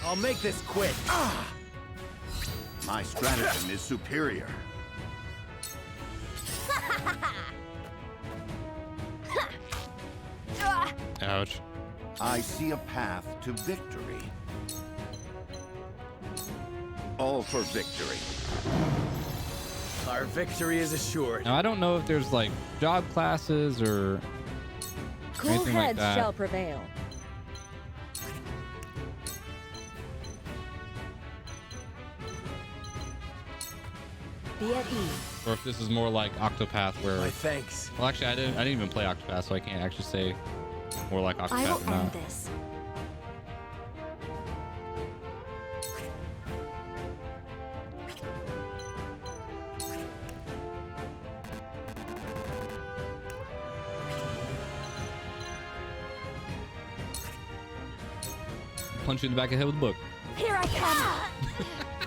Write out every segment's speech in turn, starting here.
I'll make this quick. My stratagem is superior. Ouch. I see a path to victory. All for victory. Our victory is assured. Now I don't know if there's like job classes or Cool anything like heads that. shall prevail. Be at ease. Or if this is more like Octopath where My thanks. well actually I didn't even play Octopath, so I can't actually say more like I Octopath will or end not. this. Punch you in the back of the head with a book. Here I come.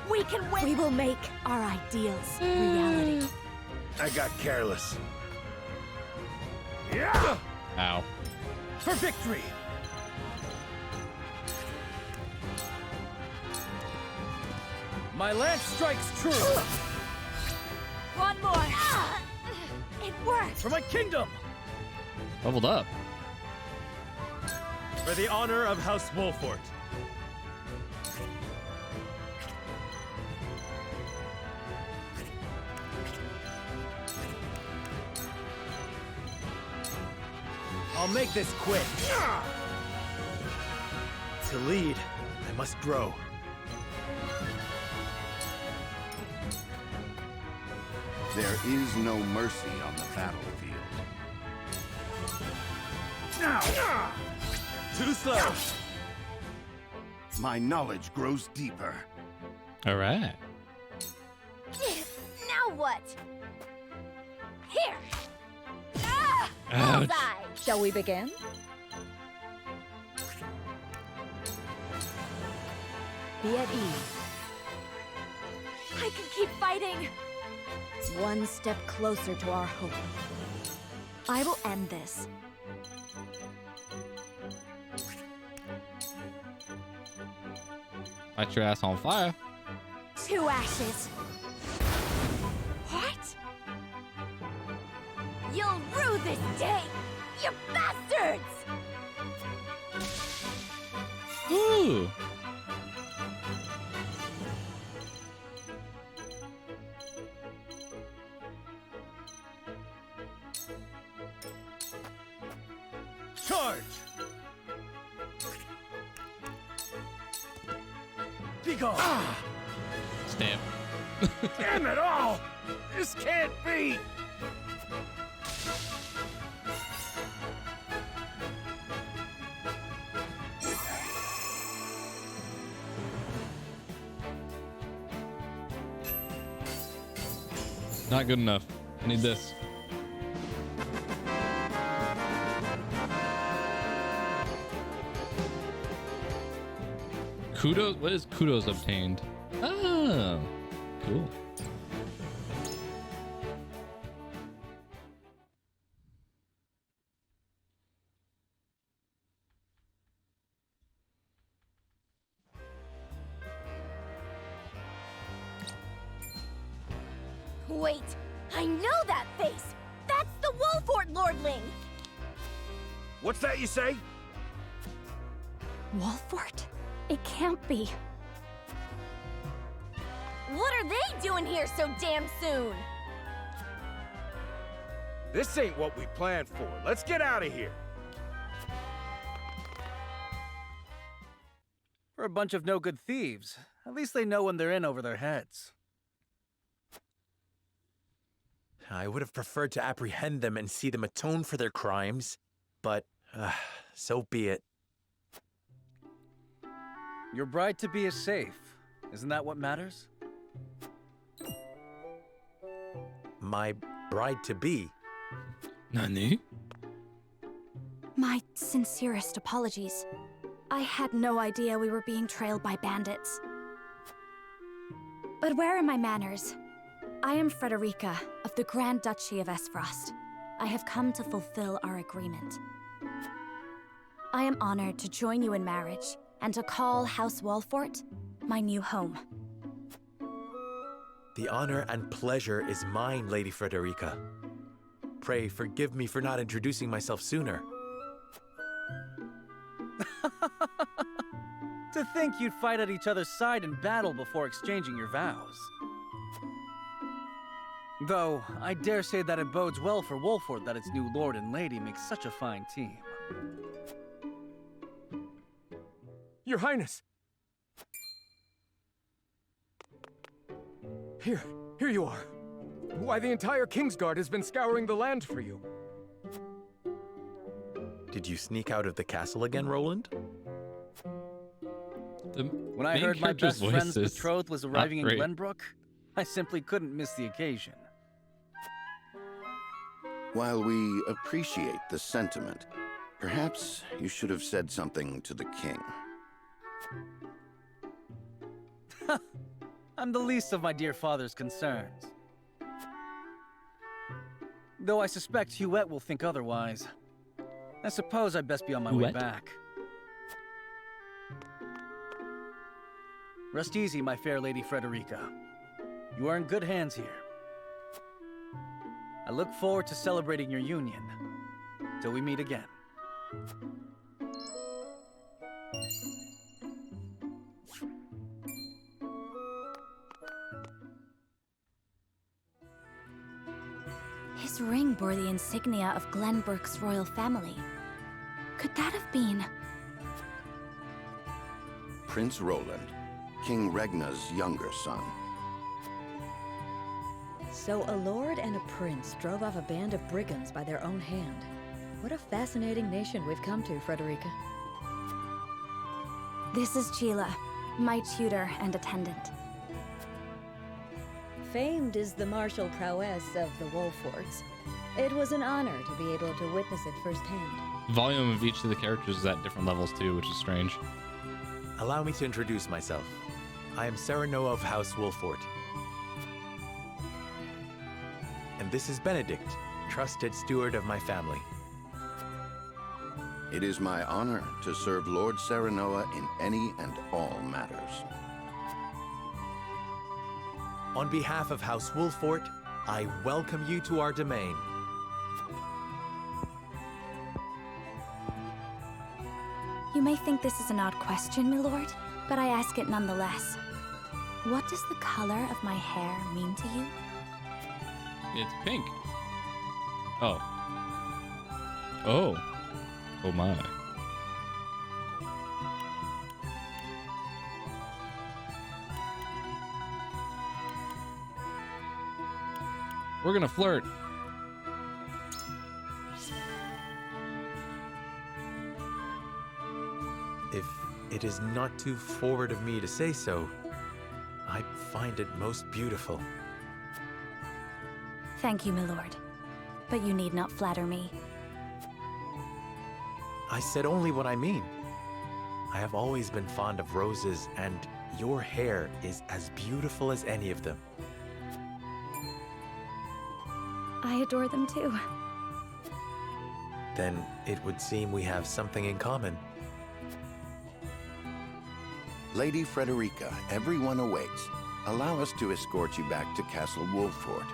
We can win. We will make our ideals reality. I got careless. Yeah! Ow. For victory! My lance strikes true! One more. It worked. For my kingdom! Leveled up. For the honor of House Wolfort. I'll make this quick. To lead, I must grow. There is no mercy on the battlefield. Too slow. My knowledge grows deeper. All right. Now what? Here. Ouch. Shall we begin? Be at ease. I can keep fighting. One step closer to our hope. I will end this. Light your ass on fire. 2 ashes. What? You'll rue this day, you bastards! Ooh. Charge! Be gone! Stamp. Damn it all! This can't be! Not good enough. I need this. Kudos? What is kudos obtained? Oh, cool. Wait, I know that face! That's the Wolfort Lordling! What's that you say? Wolfort? It can't be. What are they doing here so damn soon? This ain't what we planned for. Let's get out of here. For a bunch of no-good thieves. At least they know when they're in over their heads. I would have preferred to apprehend them and see them atone for their crimes, but so be it. Your bride-to-be is safe. Isn't that what matters? My bride-to-be. Nani? My sincerest apologies. I had no idea we were being trailed by bandits. But where are my manners? I am Frederica of the Grand Duchy of Esfrost. I have come to fulfill our agreement. I am honored to join you in marriage and to call House Walfort my new home. The honor and pleasure is mine, Lady Frederica. Pray forgive me for not introducing myself sooner. To think you'd fight at each other's side in battle before exchanging your vows. Though, I dare say that it bodes well for Wolford that its new lord and lady make such a fine team. Your Highness! Here you are. Why, the entire Kingsguard has been scouring the land for you. Did you sneak out of the castle again, Roland? When I heard my best friend's betrothed was arriving in Glenbrook, I simply couldn't miss the occasion. While we appreciate the sentiment, perhaps you should have said something to the king. I'm the least of my dear father's concerns. Though I suspect Huette will think otherwise. I suppose I'd best be on my way back. Rest easy, my fair Lady Frederica. You are in good hands here. I look forward to celebrating your union. Till we meet again. His ring bore the insignia of Glenbrook's royal family. Could that have been... Prince Roland, King Regna's younger son. So a lord and a prince drove off a band of brigands by their own hand. What a fascinating nation we've come to, Frederica. This is Sheila, my tutor and attendant. Famed is the martial prowess of the Wolforts. It was an honor to be able to witness it firsthand. Volume of each of the characters is at different levels too, which is strange. Allow me to introduce myself. I am Serenoa of House Wolfort. And this is Benedict, trusted steward of my family. It is my honor to serve Lord Serenoa in any and all matters. On behalf of House Wolfort, I welcome you to our domain. You may think this is an odd question, my lord, but I ask it nonetheless. What does the color of my hair mean to you? It's pink. Oh. Oh. Oh my. We're gonna flirt. If it is not too forward of me to say so, I find it most beautiful. Thank you, my lord. But you need not flatter me. I said only what I mean. I have always been fond of roses, and your hair is as beautiful as any of them. I adore them too. Then it would seem we have something in common. Lady Frederica, everyone awaits. Allow us to escort you back to Castle Wolford.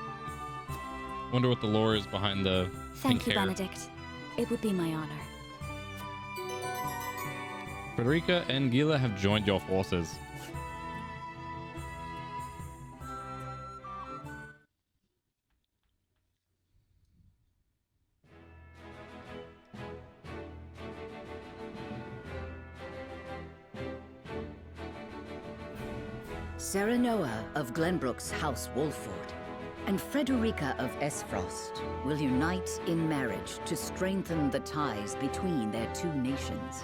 Wonder what the lore is behind the Thank pink you, hair. Benedict. It would be my honor. Frederica and Gila have joined your forces. Serenoa of Glenbrook's House Wolford and Frederica of Esfrost will unite in marriage to strengthen the ties between their two nations.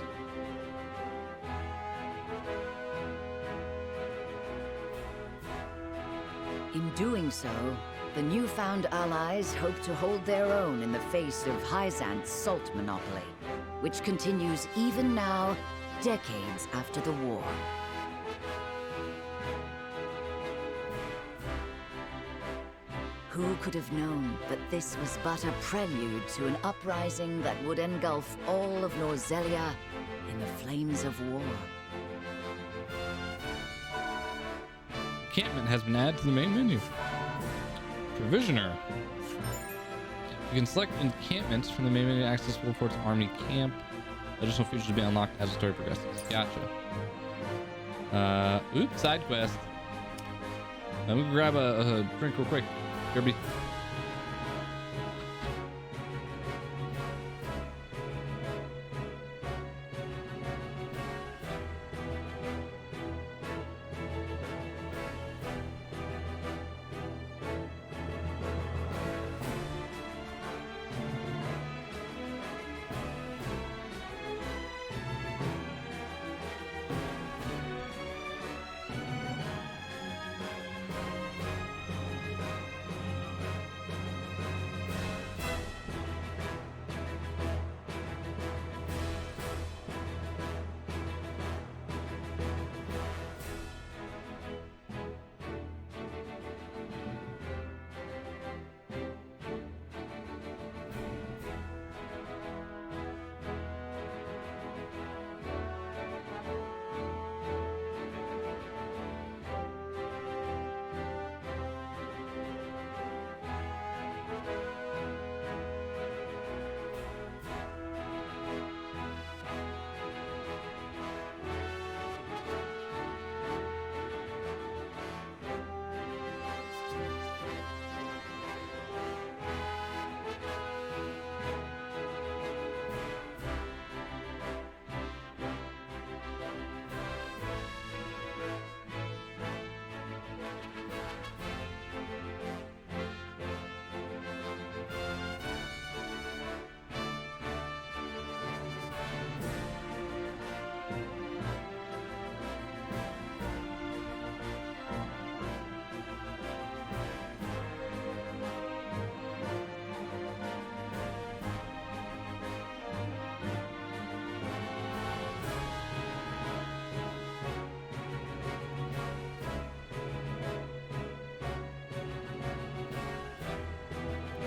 In doing so, the newfound allies hope to hold their own in the face of Hyzant's salt monopoly, which continues even now, decades after the war. Who could have known that this was but a prelude to an uprising that would engulf all of Norzelia in the flames of war? encampment has been added to the main menu. Provisioner. You can select encampments from the main menu to access Wolford's army camp. Additional features to be unlocked as the story progresses. Gotcha. Oops, side quest. Let me grab a drink real quick. Kirby.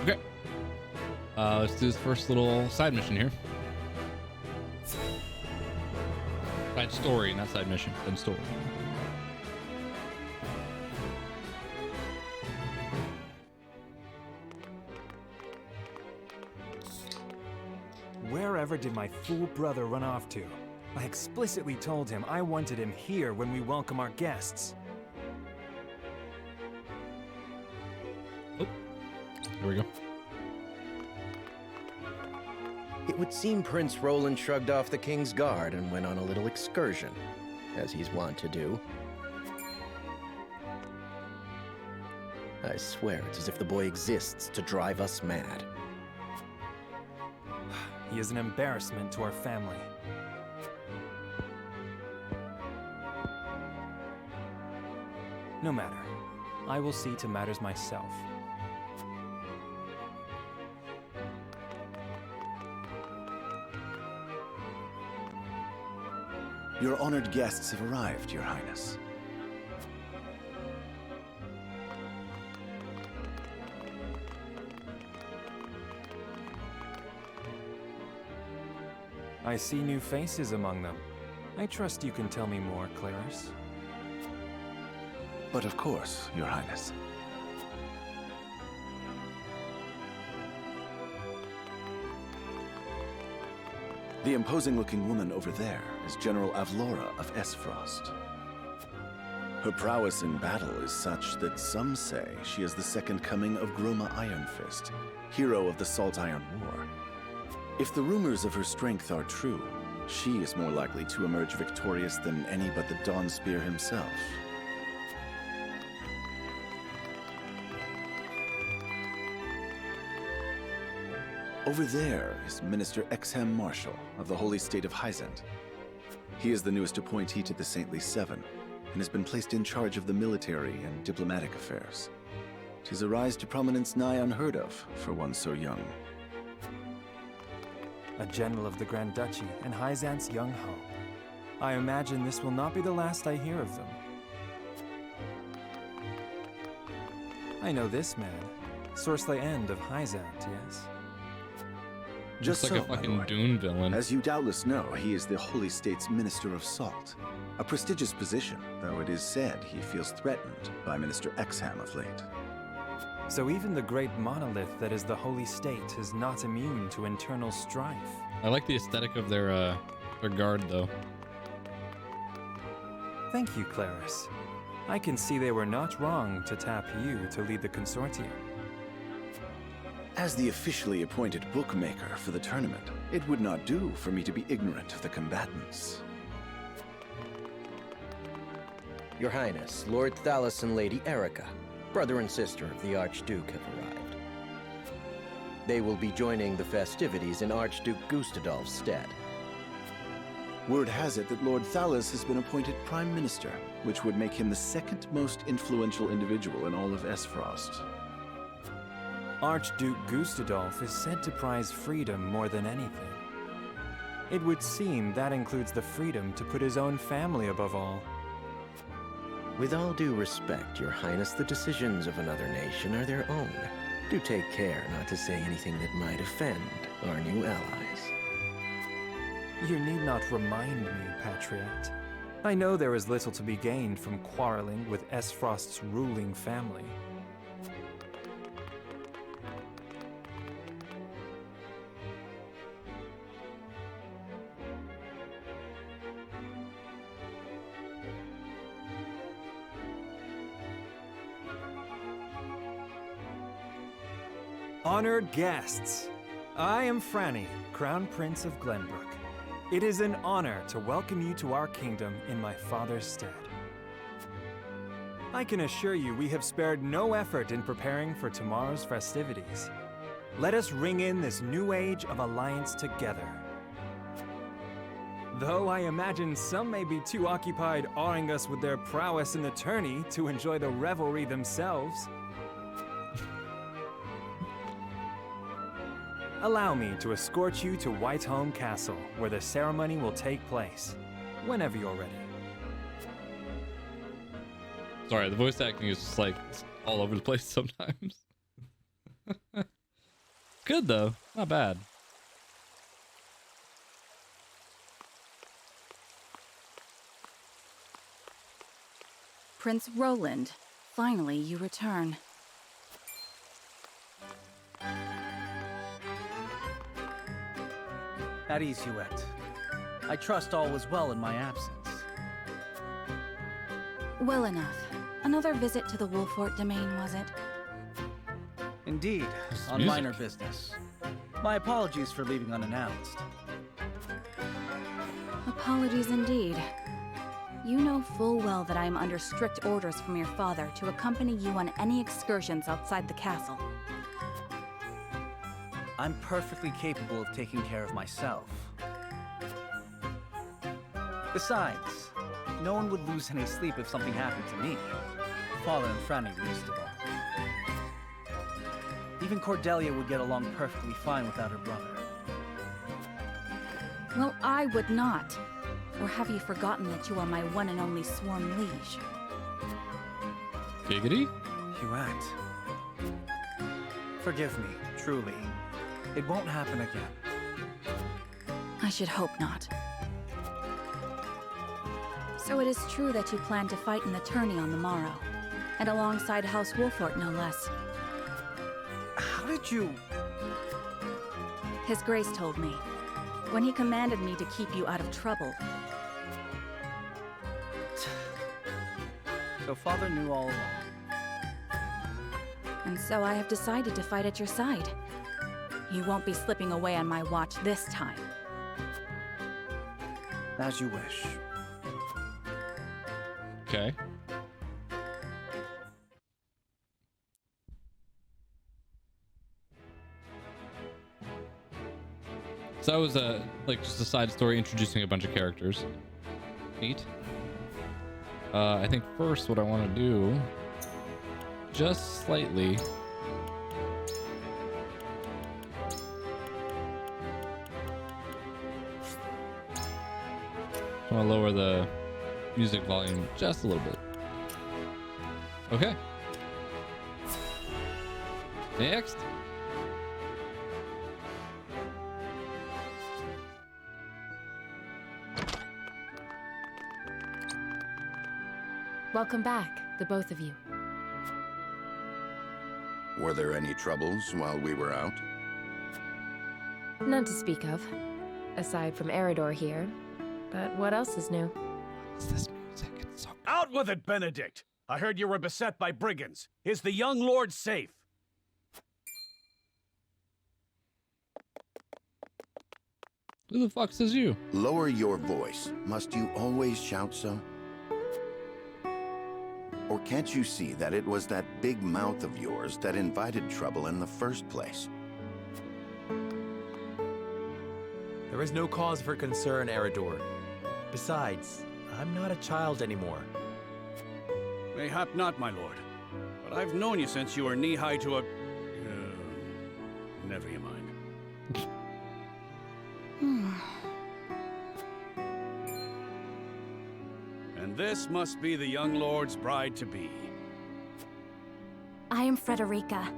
Okay. Let's do this first little side mission here. Side story, not side mission. Side story. Wherever did my fool brother run off to? I explicitly told him I wanted him here when we welcome our guests. Oh, there we go. It would seem Prince Roland shrugged off the King's Guard and went on a little excursion, as he's wont to do. I swear it's as if the boy exists to drive us mad. He is an embarrassment to our family. No matter. I will see to matters myself. Your honored guests have arrived, Your Highness. I see new faces among them. I trust you can tell me more, Clarice. But of course, Your Highness. The imposing-looking woman over there is General Avlora of Frost. Her prowess in battle is such that some say she is the second coming of Groma Ironfist, hero of the Salt Iron War. If the rumors of her strength are true, she is more likely to emerge victorious than any but the Dawnspear himself. Over there is Minister Exham Marshall of the Holy State of Hyzant. He is the newest appointee to the Saintly Seven, and has been placed in charge of the military and diplomatic affairs. 'Tis a rise to prominence nigh unheard of for one so young. A general of the Grand Duchy and Hyzant's young hope. I imagine this will not be the last I hear of them. I know this man, Sorsley End of Hyzant, yes? Just Looks like so, a fucking my lord. Dune villain. As you doubtless know, he is the Holy State's Minister of Salt. A prestigious position, though it is said he feels threatened by Minister Exham of late. So even the great monolith that is the Holy State is not immune to internal strife. I like the aesthetic of their guard, though. Thank you, Claris. I can see they were not wrong to tap you to lead the consortium. As the officially appointed bookmaker for the tournament, it would not do for me to be ignorant of the combatants. Your Highness, Lord Thalos and Lady Erica, brother and sister of the Archduke, have arrived. They will be joining the festivities in Archduke Gustadolf's stead. Word has it that Lord Thalos has been appointed Prime Minister, which would make him the second most influential individual in all of Esfrost. Archduke Gustadolf is said to prize freedom more than anything. It would seem that includes the freedom to put his own family above all. With all due respect, Your Highness, the decisions of another nation are their own. Do take care not to say anything that might offend our new allies. You need not remind me, Patriot. I know there is little to be gained from quarreling with Esfrost's ruling family. Honored guests, I am Franny, Crown Prince of Glenbrook. It is an honor to welcome you to our kingdom in my father's stead. I can assure you we have spared no effort in preparing for tomorrow's festivities. Let us ring in this new age of alliance together. Though I imagine some may be too occupied awing us with their prowess in the tourney to enjoy the revelry themselves. Allow me to escort you to Whitehome Castle, where the ceremony will take place, whenever you're ready. Sorry, the voice acting is just like all over the place sometimes. Good though, not bad. Prince Roland, finally you return. At ease, Huette. I trust all was well in my absence. Well enough. Another visit to the Wolfort domain, was it? Indeed, on minor business. My apologies for leaving unannounced. Apologies indeed. You know full well that I am under strict orders from your father to accompany you on any excursions outside the castle. I'm perfectly capable of taking care of myself. Besides, no one would lose any sleep if something happened to me. Father and Franny least of all. Even Cordelia would get along perfectly fine without her brother. Well, I would not. Or have you forgotten that you are my one and only sworn liege? Giggity? Huette. Forgive me, truly. It won't happen again. I should hope not. So it is true that you plan to fight in the tourney on the morrow, and alongside House Wolfort, no less. How did you... His Grace told me, when he commanded me to keep you out of trouble. So Father knew all along. And so I have decided to fight at your side. You won't be slipping away on my watch this time. As you wish. Okay. So that was like just a side story introducing a bunch of characters. Neat. I think first what I want to do, just slightly, I want to lower the music volume just a little bit. Okay. Next. Welcome back, the both of you. Were there any troubles while we were out? None to speak of, aside from Eridor here. But what else is new? What's this music? It's so... Out with it, Benedict! I heard you were beset by brigands. Is the young lord safe? Who the fuck says you? Lower your voice. Must you always shout so? Or can't you see that it was that big mouth of yours that invited trouble in the first place? There is no cause for concern, Eridor. Besides, I'm not a child anymore. Mayhap not, my lord. But I've known you since you were knee-high to a... never you mind. And this must be the young lord's bride-to-be. I am Frederica.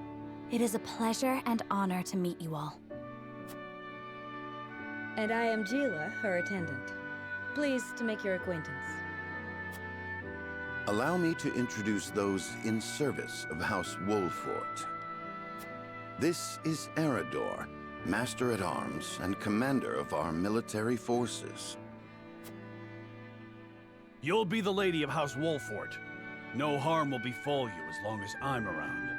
It is a pleasure and honor to meet you all. And I am Gila, her attendant. Pleased to make your acquaintance. Allow me to introduce those in service of House Wolfort. This is Eridor, Master-at-Arms and Commander of our military forces. You'll be the lady of House Wolfort. No harm will befall you as long as I'm around.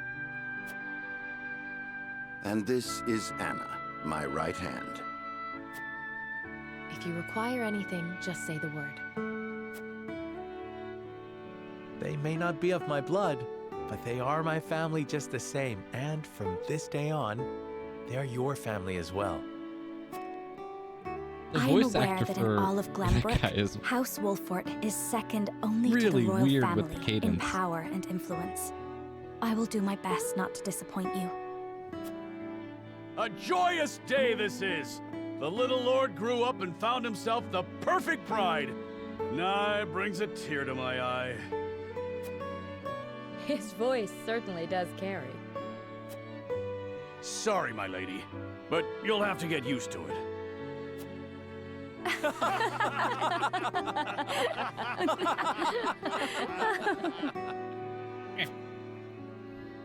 And this is Anna, my right hand. If you require anything, just say the word. They may not be of my blood, but they are my family just the same. And from this day on, they are your family as well. The I am voice aware actor that in for all of that Glenbrook, guy is House Wolfort is second only to really the royal weird with the family in cadence. power and influence. I will do my best not to disappoint you. A joyous day this is! The little lord grew up and found himself the perfect bride. Nigh brings a tear to my eye. His voice certainly does carry. Sorry, my lady, but you'll have to get used to it.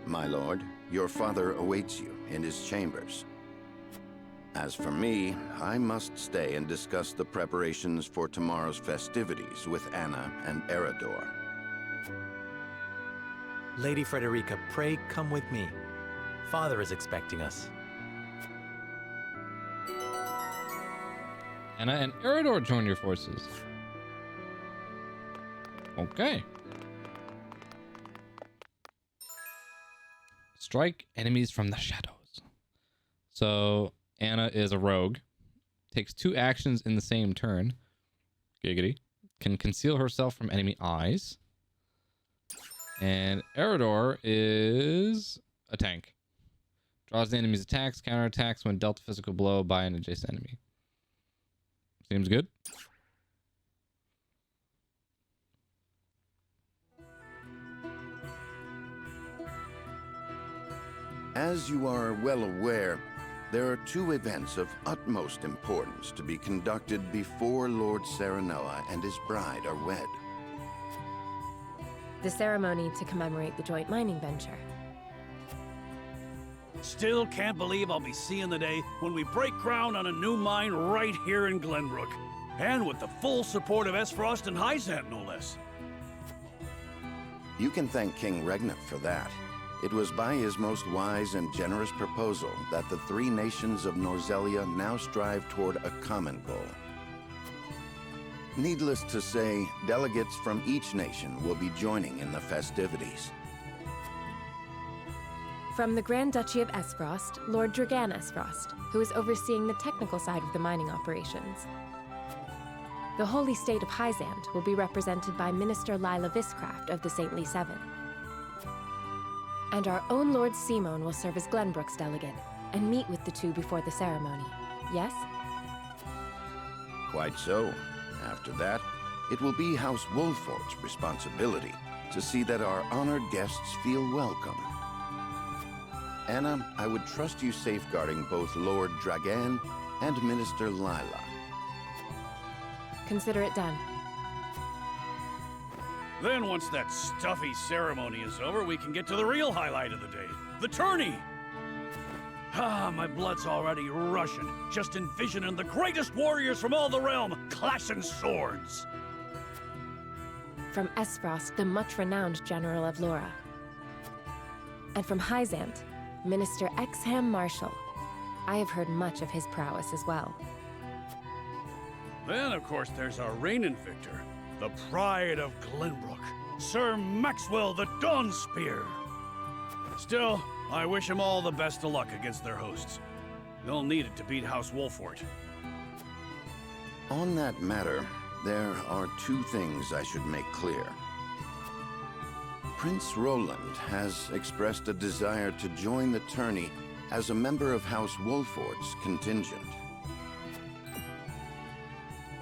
My lord, your father awaits you in his chambers. As for me, I must stay and discuss the preparations for tomorrow's festivities with Anna and Eridor. Lady Frederica, pray come with me. Father is expecting us. Anna and Eridor join your forces. Okay. Strike enemies from the shadows. So Anna is a rogue. Takes 2 actions in the same turn. Giggity. Can conceal herself from enemy eyes. And Eridor is a tank. Draws the enemy's attacks, counterattacks when dealt a physical blow by an adjacent enemy. Seems good. As you are well aware, there are 2 events of utmost importance to be conducted before Lord Serenoa and his bride are wed. The ceremony to commemorate the joint mining venture. Still can't believe I'll be seeing the day when we break ground on a new mine right here in Glenbrook. And with the full support of Frost and Hyzant, no less. You can thank King Regnant for that. It was by his most wise and generous proposal that the 3 nations of Norzelia now strive toward a common goal. Needless to say, delegates from each nation will be joining in the festivities. From the Grand Duchy of Esfrost, Lord Dragan Esfrost, who is overseeing the technical side of the mining operations. The Holy State of Hyzant will be represented by Minister Lila Viscraft of the Saintly Seven. And our own Lord Simone will serve as Glenbrook's delegate and meet with the 2 before the ceremony. Yes? Quite so. After that, it will be House Wolfort's responsibility to see that our honored guests feel welcome. Anna, I would trust you safeguarding both Lord Dragan and Minister Lila. Consider it done. Then once that stuffy ceremony is over, we can get to the real highlight of the day, the tourney! Ah, my blood's already rushing, just envisioning the greatest warriors from all the realm clashing swords! From Esfrost, the much-renowned General of Laura. And from Hyzant, Minister Exham Marshal. I have heard much of his prowess as well. Then, of course, there's our reigning victor, the pride of Glenbrook, Sir Maxwell the Dawnspear. Still, I wish him all the best of luck against their hosts. They'll need it to beat House Wolfort. On that matter, there are two things I should make clear. Prince Roland has expressed a desire to join the tourney as a member of House Wolfort's contingent.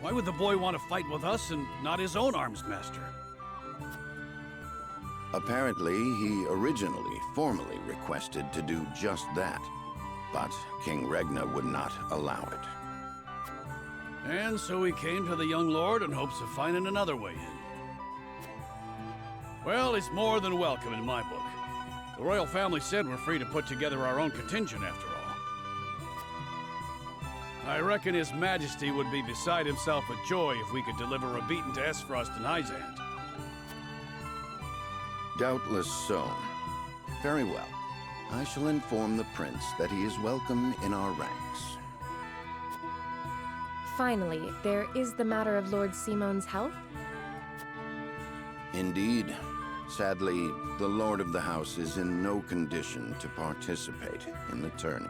Why would the boy want to fight with us and not his own arms master? Apparently, he originally formally requested to do just that, but King Regna would not allow it. And so he came to the young lord in hopes of finding another way in. Well, it's more than welcome in my book. The royal family said we're free to put together our own contingent after all. I reckon His Majesty would be beside himself with joy if we could deliver a beating to Esfrost and Hyzant. Doubtless so. Very well. I shall inform the prince that he is welcome in our ranks. Finally, there is the matter of Lord Simone's health. Indeed. Sadly, the Lord of the House is in no condition to participate in the tourney.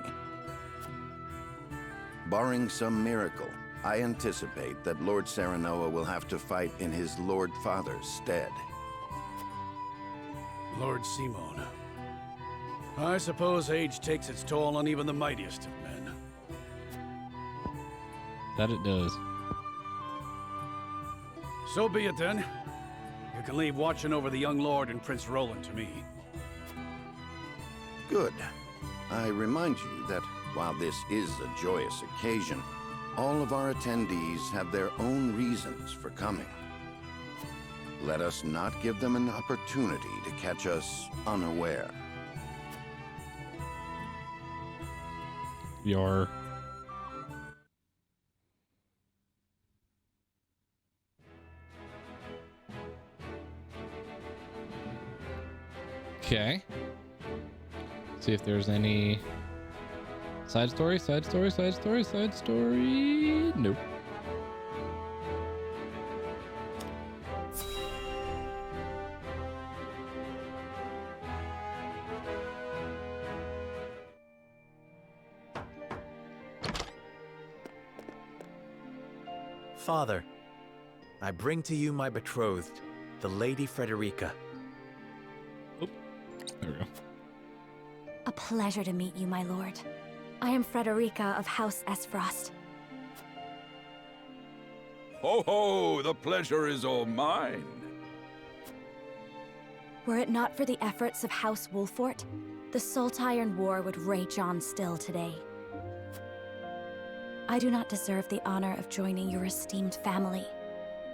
Barring some miracle, I anticipate that Lord Serenoa will have to fight in his Lord Father's stead. Lord Simone. I suppose age takes its toll on even the mightiest of men. That it does. So be it then. You can leave watching over the young lord and Prince Roland to me. Good. I remind you that while this is a joyous occasion, all of our attendees have their own reasons for coming. Let us not give them an opportunity to catch us unaware. Your okay. See if there's any side story. Nope. Father, I bring to you my betrothed, the Lady Frederica. Oop. There we go. A pleasure to meet you, my lord. I am Frederica of House Esfrost. Ho ho! The pleasure is all mine. Were it not for the efforts of House Wolfort, the Saltiron War would rage on still today. I do not deserve the honor of joining your esteemed family,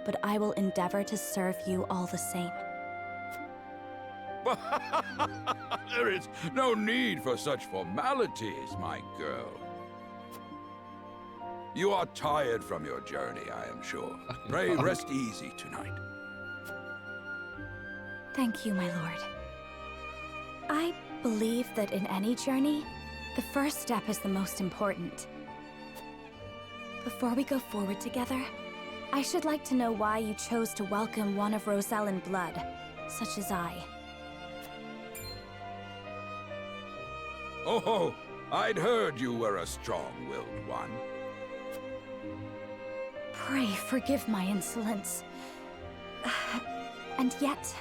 but I will endeavor to serve you all the same. There is no need for such formalities, my girl. You are tired from your journey, I am sure. Pray rest easy tonight. Thank you, my lord. I believe that in any journey, the first step is the most important. Before we go forward together, I should like to know why you chose to welcome one of Rosellan blood, such as I. Oh, I'd heard you were a strong-willed one. Pray forgive my insolence. And yet,